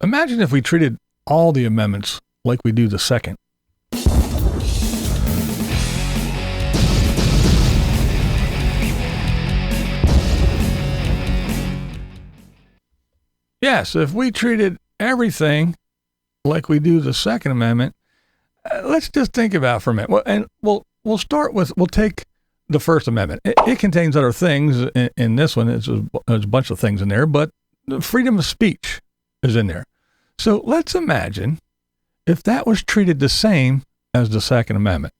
Imagine if we treated all the amendments like we do the second. Yes, if we treated everything like we do the Second Amendment, let's just think about it for a minute. Well, and we'll take the First Amendment. It contains other things. In this one, there's a bunch of things in there, but the freedom of speech is in there. So let's imagine if that was treated the same as the Second Amendment.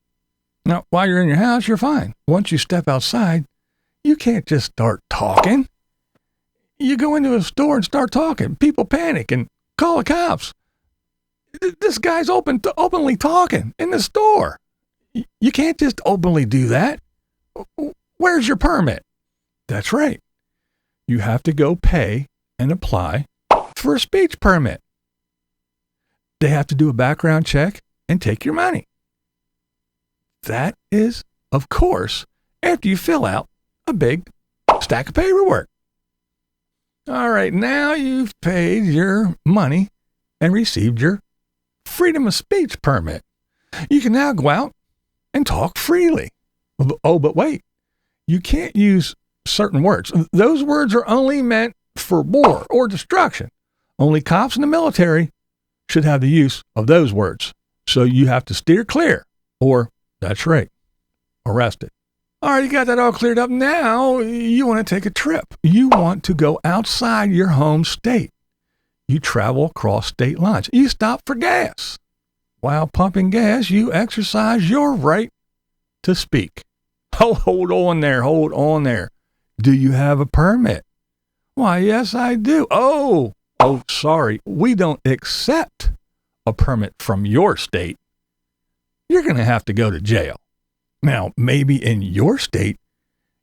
Now, while you're in your house, you're fine. Once you step outside, you can't just start talking. You go into a store and start talking. People panic and call the cops. This guy's openly talking in the store. You can't just openly do that. Where's your permit? That's right. You have to go pay and apply for a speech permit. They have to do a background check and take your money. That is, of course, after you fill out a big stack of paperwork. All right, now you've paid your money and received your freedom of speech permit. You can now go out and talk freely. Oh, but wait, you can't use certain words. Those words are only meant for war or destruction. Only cops in the military should have the use of those words. So you have to steer clear, or, that's right, arrested. All right, you got that all cleared up. Now you want to take a trip. You want to go outside your home state. You travel across state lines. You stop for gas. While pumping gas, you exercise your right to speak. Oh, hold on there. Do you have a permit? Why, yes, I do. Oh, sorry. We don't accept a permit from your state. You're going to have to go to jail. Now, maybe in your state,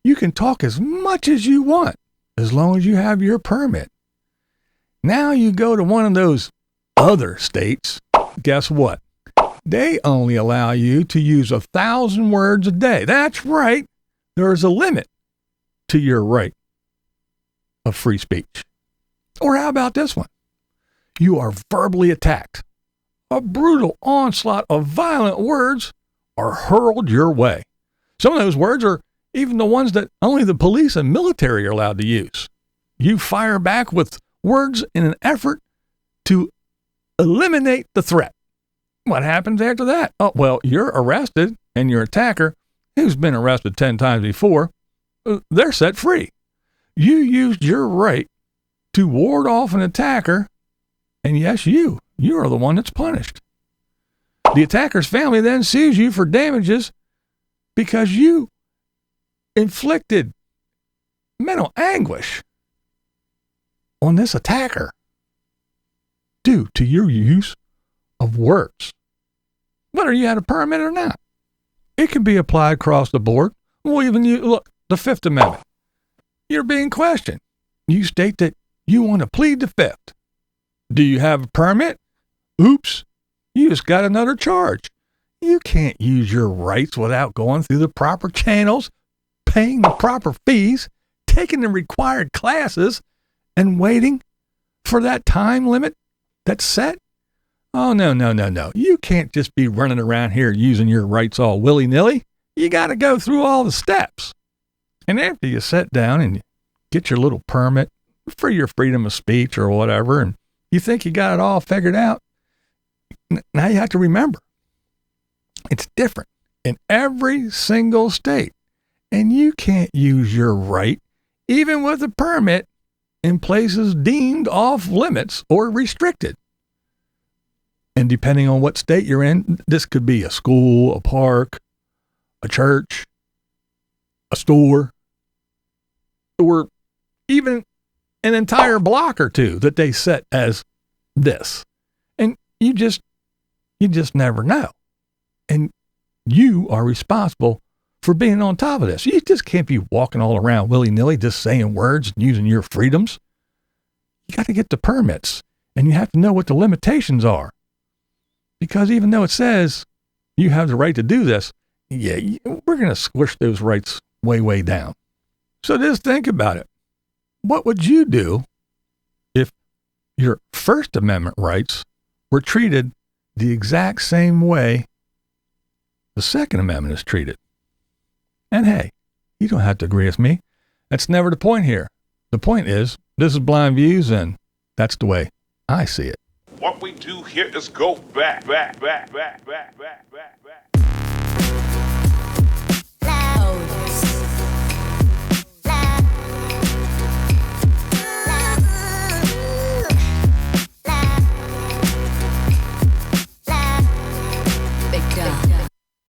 you can talk as much as you want, as long as you have your permit. Now you go to one of those other states, guess what? They only allow you to use 1,000 words a day. That's right. There's a limit to your right of free speech. Or how about this one? You are verbally attacked. A brutal onslaught of violent words are hurled your way. Some of those words are even the ones that only the police and military are allowed to use. You fire back with words in an effort to eliminate the threat. What happens after that? Oh, well, you're arrested, and your attacker, who's been arrested 10 times before, they're set free. You used your right to ward off an attacker, and yes, you are the one that's punished. The attacker's family then sues you for damages because you inflicted mental anguish on this attacker due to your use of words, whether you had a permit or not. It can be applied across the board. Well, even look, the Fifth Amendment. You're being questioned. You state that you want to plead the Fifth. Do you have a permit? Oops. You just got another charge. You can't use your rights without going through the proper channels, paying the proper fees, taking the required classes, and waiting for that time limit that's set. Oh, no. You can't just be running around here using your rights all willy-nilly. You got to go through all the steps. And after you sit down and you get your little permit for your freedom of speech or whatever, and you think you got it all figured out, now you have to remember, it's different in every single state. And you can't use your right, even with a permit, in places deemed off limits or restricted. And depending on what state you're in, this could be a school, a park, a church, a store, or even an entire block or two that they set as this. And you just never know. And you are responsible for being on top of this. You just can't be walking all around willy-nilly, just saying words and using your freedoms. You got to get the permits, and you have to know what the limitations are. Because even though it says you have the right to do this, we're going to squish those rights way, way down. So just think about it. What would you do if your First Amendment rights were treated the exact same way the Second Amendment is treated. And hey, you don't have to agree with me. That's never the point here. The point is, this is Blind Views, and that's the way I see it. What we do here is go back.